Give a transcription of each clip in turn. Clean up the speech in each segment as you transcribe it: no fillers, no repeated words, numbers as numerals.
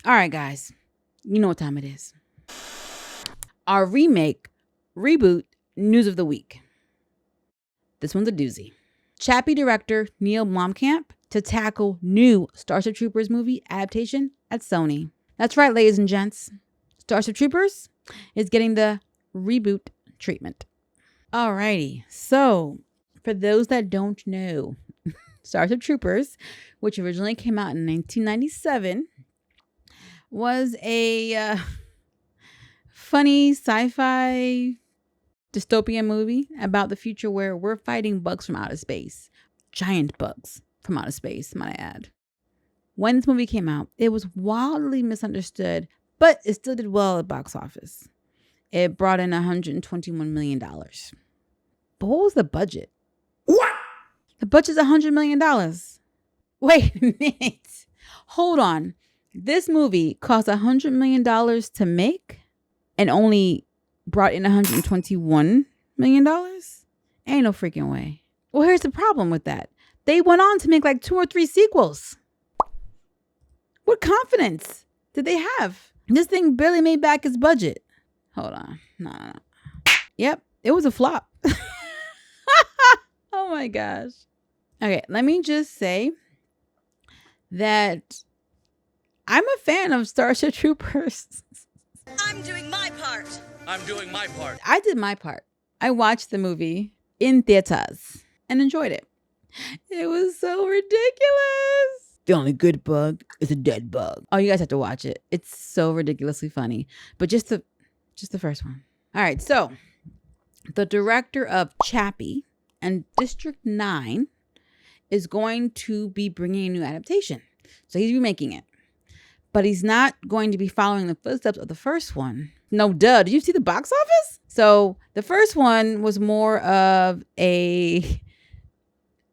All right, guys. You know what time it is. Our remake, reboot news of the week. This one's a doozy. Chappie director Neil Blomkamp to tackle new Starship Troopers movie adaptation at Sony. That's right, ladies and gents. Starship Troopers is getting the reboot treatment. Alrighty. So, for those that don't know, Starship Troopers, which originally came out in 1997, was a funny sci-fi dystopian movie about the future where we're fighting bugs from outer space. Giant bugs from outer space, might I add. When this movie came out, it was wildly misunderstood, but it still did well at box office. It brought in $121 million. But what was the budget? What? The budget's $100 million. Wait a minute. Hold on. This movie cost $100 million to make and only brought in $121 million? Ain't no freaking way. Well, here's the problem with that. They went on to make like 2 or 3 sequels. What confidence did they have? This thing barely made back its budget. Hold on. No. Yep, it was a flop. Oh my gosh. Okay, let me just say that I'm a fan of Starship Troopers. I'm doing my part. I'm doing my part. I did my part. I watched the movie in theaters and enjoyed it. It was so ridiculous. The only good bug is a dead bug. Oh, you guys have to watch it. It's so ridiculously funny. But just the first one. All right, so the director of Chappie and District 9 is going to be bringing a new adaptation. So he's remaking it. But he's not going to be following the footsteps of the first one. No, duh. Did you see the box office? So the first one was more of a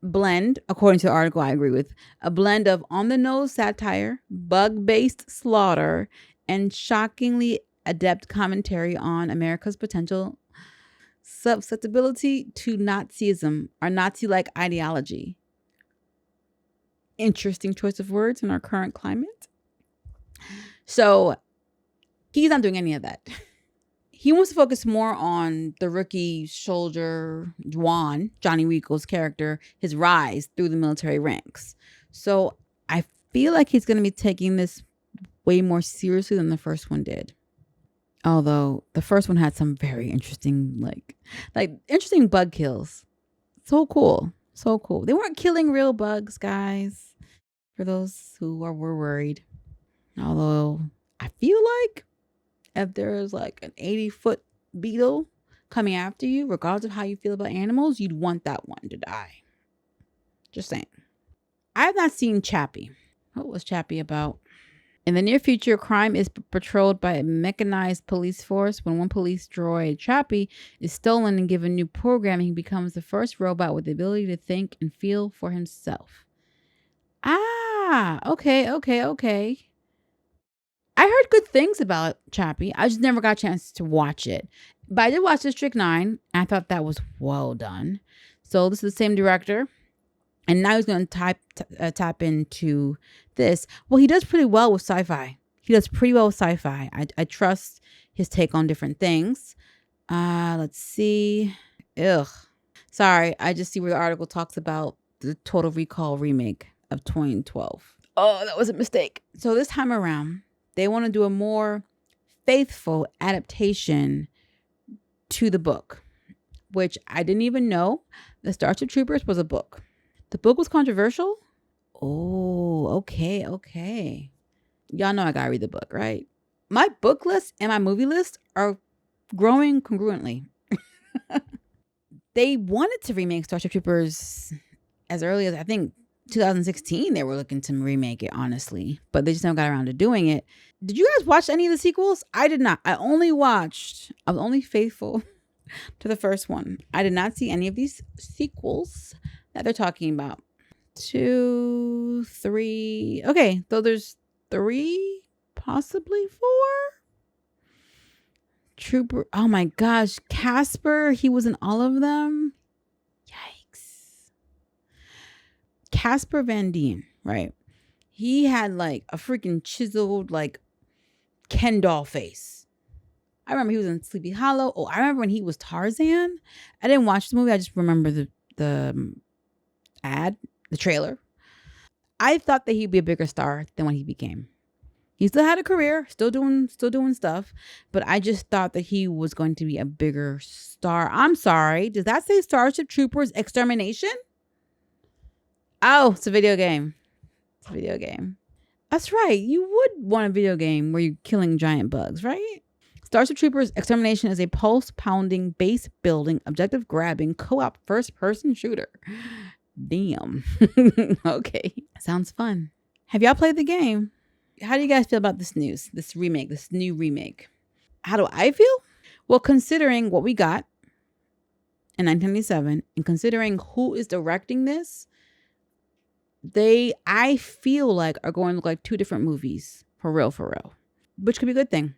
blend, according to the article I agree with, a blend of on-the-nose satire, bug-based slaughter, and shockingly adept commentary on America's potential susceptibility to Nazism or Nazi-like ideology. Interesting choice of words in our current climate. So he's not doing any of that. He wants to focus more on the rookie soldier, Juan, Johnny Rico's character, his rise through the military ranks. So I feel like he's going to be taking this way more seriously than the first one did. Although the first one had some very interesting, like interesting bug kills. So cool. So cool. They weren't killing real bugs, guys, for those who were worried. Although I feel like if there's like an 80-foot beetle coming after you, regardless of how you feel about animals, you'd want that one to die. Just saying. I have not seen Chappie. What was Chappie about? In the near future, crime is patrolled by a mechanized police force. When one police droid, Chappie, is stolen and given new programming, he becomes the first robot with the ability to think and feel for himself. Okay. I heard good things about Chappie. I just never got a chance to watch it. But I did watch District 9, and I thought that was well done. So this is the same director. And now he's going to tap into this. Well, he does pretty well with sci-fi. I trust his take on different things. Let's see. Sorry, I just see where the article talks about the Total Recall remake of 2012. Oh, that was a mistake. So this time around, they want to do a more faithful adaptation to the book, which I didn't even know the Starship Troopers was a book. The book was controversial? Oh, okay. Y'all know I gotta read the book, right? My book list and my movie list are growing congruently. They wanted to remake Starship Troopers as early as, I think, 2016. They were looking to remake it, honestly. But they just never got around to doing it. Did you guys watch any of the sequels? I did not. I was only faithful to the first one. I did not see any of these sequels that they're talking about. 2, 3. Okay, so there's 3, possibly 4. Trooper. Oh my gosh. Casper, he was in all of them. Yikes. Casper Van Dien, right? He had like a freaking chiseled like Ken doll face. I remember he was in Sleepy Hollow. Oh, I remember when he was Tarzan. I didn't watch the movie. I just remember the ad, the trailer. I thought that he'd be a bigger star than what he became. He still had a career, still doing stuff, but I just thought that he was going to be a bigger star. I'm sorry. Does that say Starship Troopers Extermination? Oh, it's a video game. It's a video game. That's right. You would want a video game where you're killing giant bugs, right? Starship Troopers Extermination is a pulse-pounding, base-building, objective-grabbing, co-op first-person shooter. Damn. Okay. Sounds fun. Have y'all played the game? How do you guys feel about this new remake? How do I feel? Well, considering what we got in 1997 and considering who is directing this, I feel like are going to look like two different movies for real, which could be a good thing.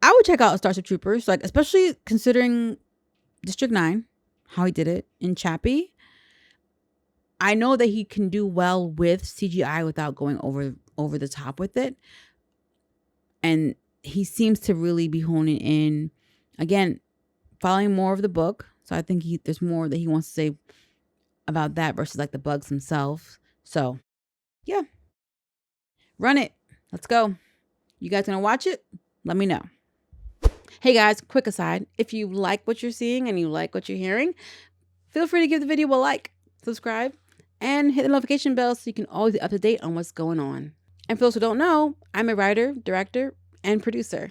I would check out Starship Troopers, like especially considering District 9, how he did it in Chappie. I know that he can do well with CGI without going over the top with it. And he seems to really be honing in, again, following more of the book. So I think there's more that he wants to say about that versus like the bugs themselves. So, yeah. Run it. Let's go. You guys gonna watch it? Let me know. Hey guys, quick aside. If you like what you're seeing and you like what you're hearing, feel free to give the video a like, subscribe, and hit the notification bell so you can always be up to date on what's going on. And for those who don't know, I'm a writer, director, and producer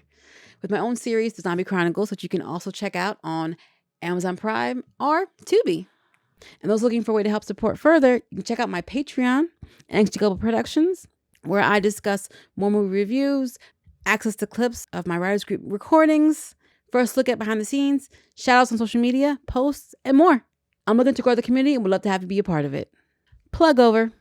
with my own series, The Zombie Chronicles, which you can also check out on Amazon Prime or Tubi. And those looking for a way to help support further, you can check out my Patreon, NXG Global Productions, where I discuss more movie reviews, access to clips of my writers group recordings, first look at behind the scenes, shout outs on social media, posts, and more. I'm looking to grow the community and would love to have you be a part of it. Plug over.